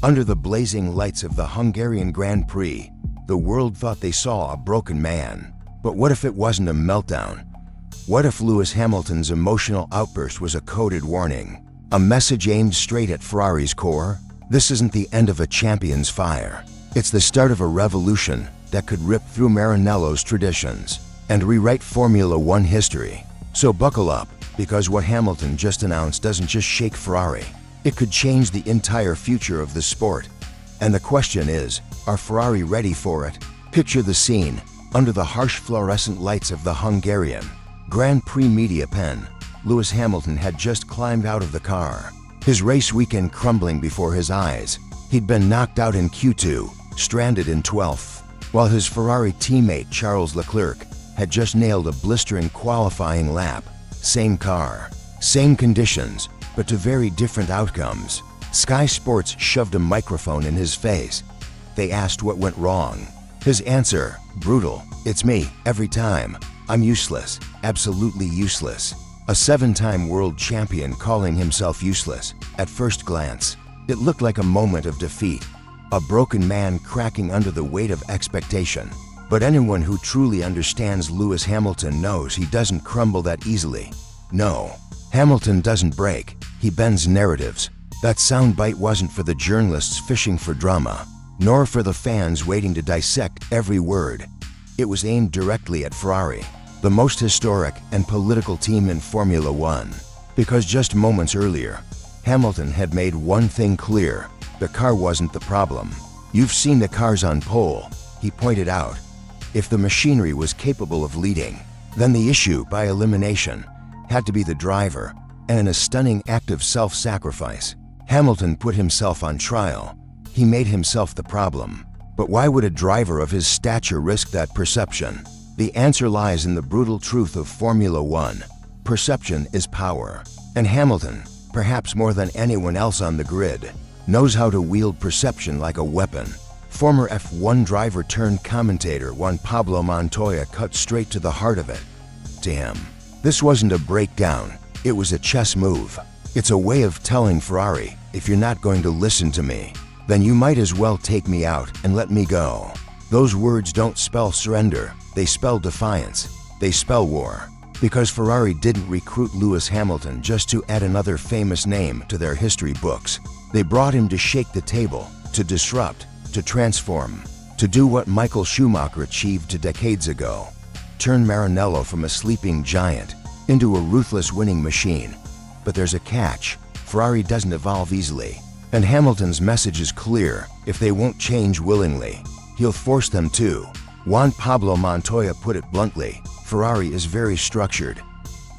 Under the blazing lights of the Hungarian Grand Prix, the world thought they saw a broken man. But what if it wasn't a meltdown? What if Lewis Hamilton's emotional outburst was a coded warning? A message aimed straight at Ferrari's core? This isn't the end of a champion's fire. It's the start of a revolution that could rip through Maranello's traditions and rewrite Formula One history. So buckle up, because what Hamilton just announced doesn't just shake Ferrari. It could change the entire future of the sport. And the question is, are Ferrari ready for it? Picture the scene under the harsh fluorescent lights of the Hungarian Grand Prix media pen. Lewis Hamilton had just climbed out of the car, his race weekend crumbling before his eyes. He'd been knocked out in Q2, stranded in 12th, while his Ferrari teammate Charles Leclerc had just nailed a blistering qualifying lap. Same car, same conditions, but to very different outcomes. Sky Sports shoved a microphone in his face. They asked what went wrong. His answer, brutal: "It's me, every time. I'm useless, absolutely useless." A 7-time world champion calling himself useless. At first glance, it looked like a moment of defeat, a broken man cracking under the weight of expectation. But anyone who truly understands Lewis Hamilton knows he doesn't crumble that easily. No, Hamilton doesn't break, he bends narratives. That soundbite wasn't for the journalists fishing for drama, nor for the fans waiting to dissect every word. It was aimed directly at Ferrari, the most historic and political team in Formula One. Because just moments earlier, Hamilton had made one thing clear: the car wasn't the problem. "You've seen the cars on pole," he pointed out. If the machinery was capable of leading, then the issue, by elimination, had to be the driver, and in a stunning act of self-sacrifice, Hamilton put himself on trial. He made himself the problem. But why would a driver of his stature risk that perception? The answer lies in the brutal truth of Formula One. Perception is power. And Hamilton, perhaps more than anyone else on the grid, knows how to wield perception like a weapon. Former F1 driver turned commentator Juan Pablo Montoya cut straight to the heart of it. To him, this wasn't a breakdown, it was a chess move. It's a way of telling Ferrari, if you're not going to listen to me, then you might as well take me out and let me go. Those words don't spell surrender, they spell defiance, they spell war. Because Ferrari didn't recruit Lewis Hamilton just to add another famous name to their history books. They brought him to shake the table, to disrupt, to transform, to do what Michael Schumacher achieved decades ago: turn Maranello from a sleeping giant into a ruthless winning machine. But there's a catch: Ferrari doesn't evolve easily. And Hamilton's message is clear: if they won't change willingly, he'll force them to. Juan Pablo Montoya put it bluntly: Ferrari is very structured.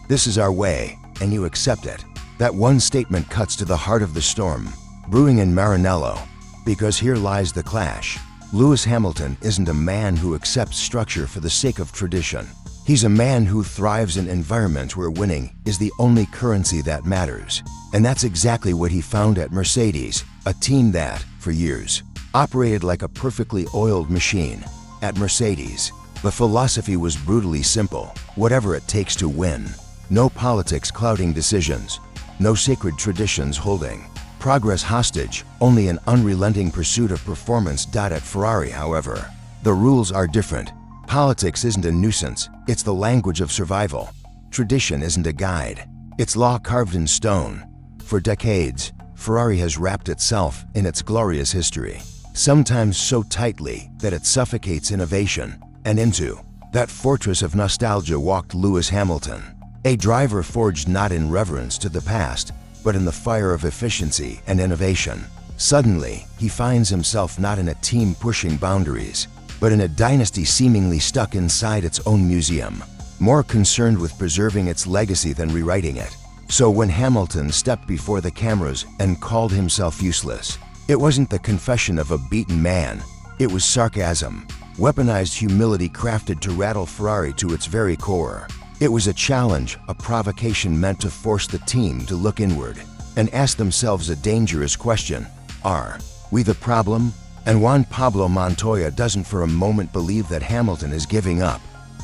This is our way, and you accept it. That one statement cuts to the heart of the storm brewing in Maranello. Because here lies the clash. Lewis Hamilton isn't a man who accepts structure for the sake of tradition. He's a man who thrives in environments where winning is the only currency that matters. And that's exactly what he found at Mercedes, a team that, for years, operated like a perfectly oiled machine. At Mercedes, the philosophy was brutally simple: whatever it takes to win. No politics clouding decisions, no sacred traditions holding progress hostage, only an unrelenting pursuit of performance. At Ferrari, however, the rules are different. Politics isn't a nuisance, it's the language of survival. Tradition isn't a guide, it's law carved in stone. For decades, Ferrari has wrapped itself in its glorious history, sometimes so tightly that it suffocates innovation. And into that fortress of nostalgia walked Lewis Hamilton, a driver forged not in reverence to the past, but in the fire of efficiency and innovation. Suddenly, he finds himself not in a team pushing boundaries, but in a dynasty seemingly stuck inside its own museum, more concerned with preserving its legacy than rewriting it. So when Hamilton stepped before the cameras and called himself useless, it wasn't the confession of a beaten man, it was sarcasm, weaponized humility crafted to rattle Ferrari to its very core. It was a challenge, a provocation meant to force the team to look inward and ask themselves a dangerous question: are we the problem? And Juan Pablo Montoya doesn't for a moment believe that Hamilton is giving up.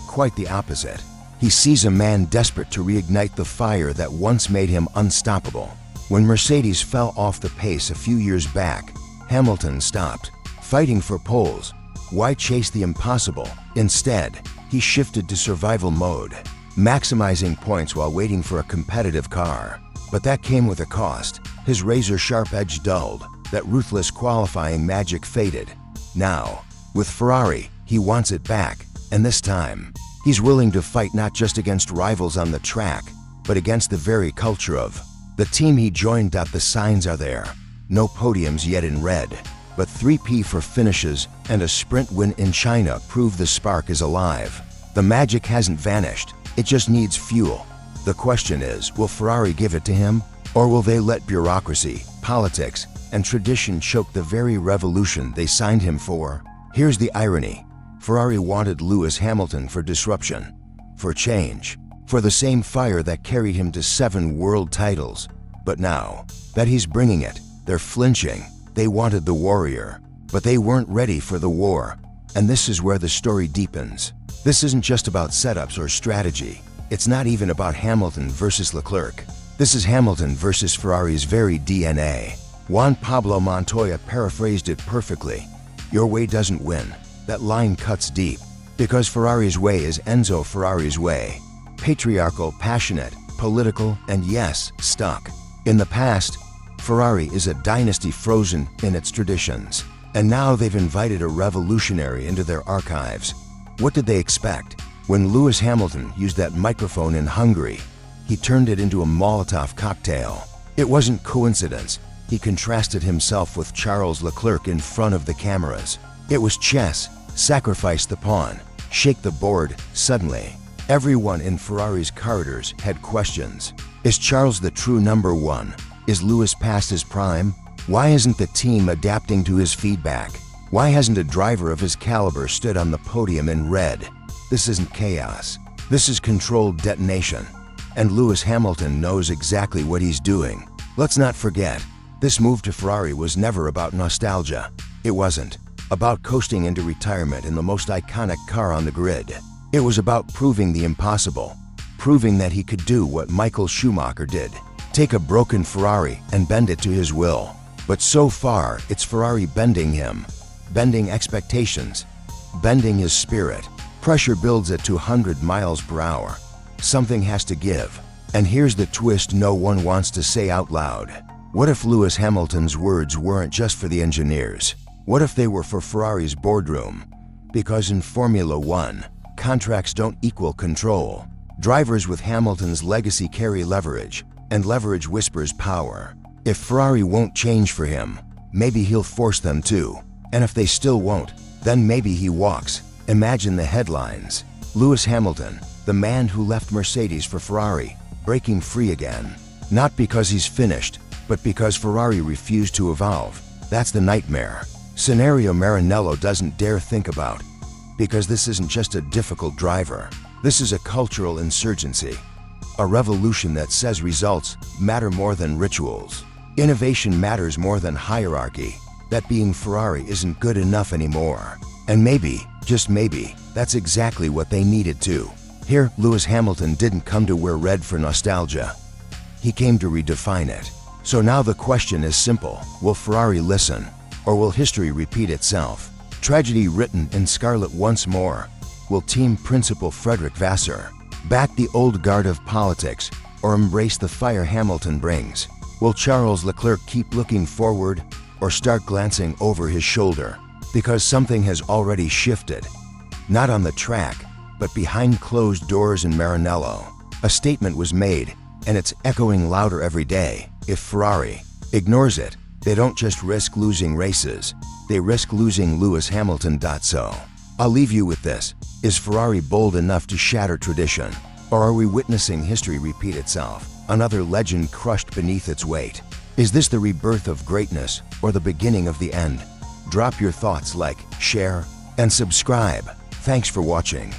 Quite the opposite. He sees a man desperate to reignite the fire that once made him unstoppable. When Mercedes fell off the pace a few years back, Hamilton stopped fighting for poles. Why chase the impossible? Instead, he shifted to survival mode, maximizing points while waiting for a competitive car. But that came with a cost. His razor-sharp edge dulled, that ruthless qualifying magic faded. Now, with Ferrari, he wants it back, and this time, he's willing to fight not just against rivals on the track, but against the very culture of the team he joined. The signs are there. No podiums yet in red, but 3P for finishes and a sprint win in China prove the spark is alive. The magic hasn't vanished, it just needs fuel. The question is, will Ferrari give it to him? Or will they let bureaucracy, politics, and tradition choke the very revolution they signed him for? Here's the irony. Ferrari wanted Lewis Hamilton for disruption, for change, for the same fire that carried him to 7 world titles. But now that he's bringing it, they're flinching. They wanted the warrior, but they weren't ready for the war. And this is where the story deepens. This isn't just about setups or strategy. It's not even about Hamilton versus Leclerc. This is Hamilton versus Ferrari's very DNA. Juan Pablo Montoya paraphrased it perfectly. Your way doesn't win. That line cuts deep, because Ferrari's way is Enzo Ferrari's way. Patriarchal, passionate, political, and yes, stuck. In the past, Ferrari is a dynasty frozen in its traditions. And now they've invited a revolutionary into their archives. What did they expect? When Lewis Hamilton used that microphone in Hungary, he turned it into a Molotov cocktail. It wasn't coincidence. He contrasted himself with Charles Leclerc in front of the cameras. It was chess. Sacrifice the pawn, shake the board. Suddenly, everyone in Ferrari's corridors had questions. Is Charles the true number one? Is Lewis past his prime? Why isn't the team adapting to his feedback? Why hasn't a driver of his caliber stood on the podium in red? This isn't chaos. This is controlled detonation. And Lewis Hamilton knows exactly what he's doing. Let's not forget, this move to Ferrari was never about nostalgia. It wasn't about coasting into retirement in the most iconic car on the grid. It was about proving the impossible, proving that he could do what Michael Schumacher did, take a broken Ferrari and bend it to his will. But so far, it's Ferrari bending him, bending expectations, bending his spirit. Pressure builds at 200 miles per hour. Something has to give. And here's the twist no one wants to say out loud. What if Lewis Hamilton's words weren't just for the engineers? What if they were for Ferrari's boardroom? Because in Formula One, contracts don't equal control. Drivers with Hamilton's legacy carry leverage, and leverage whispers power. If Ferrari won't change for him, maybe he'll force them to. And if they still won't, then maybe he walks. Imagine the headlines. Lewis Hamilton, the man who left Mercedes for Ferrari, breaking free again. Not because he's finished, but because Ferrari refused to evolve. That's the nightmare. Scenario Maranello doesn't dare think about. Because this isn't just a difficult driver. This is a cultural insurgency. A revolution that says results matter more than rituals. Innovation matters more than hierarchy. That being Ferrari isn't good enough anymore. And maybe, just maybe, that's exactly what they needed to. Here, Lewis Hamilton didn't come to wear red for nostalgia. He came to redefine it. So now the question is simple. Will Ferrari listen? Or will history repeat itself? Tragedy written in scarlet once more. Will team principal Frederick Vasseur back the old guard of politics or embrace the fire Hamilton brings? Will Charles Leclerc keep looking forward or start glancing over his shoulder? Because something has already shifted. Not on the track, but behind closed doors in Maranello. A statement was made, and it's echoing louder every day. If Ferrari ignores it, they don't just risk losing races, they risk losing Lewis Hamilton. So, I'll leave you with this. Is Ferrari bold enough to shatter tradition? Or are we witnessing history repeat itself? Another legend crushed beneath its weight? Is this the rebirth of greatness or the beginning of the end? Drop your thoughts, like, share, and subscribe. Thanks for watching.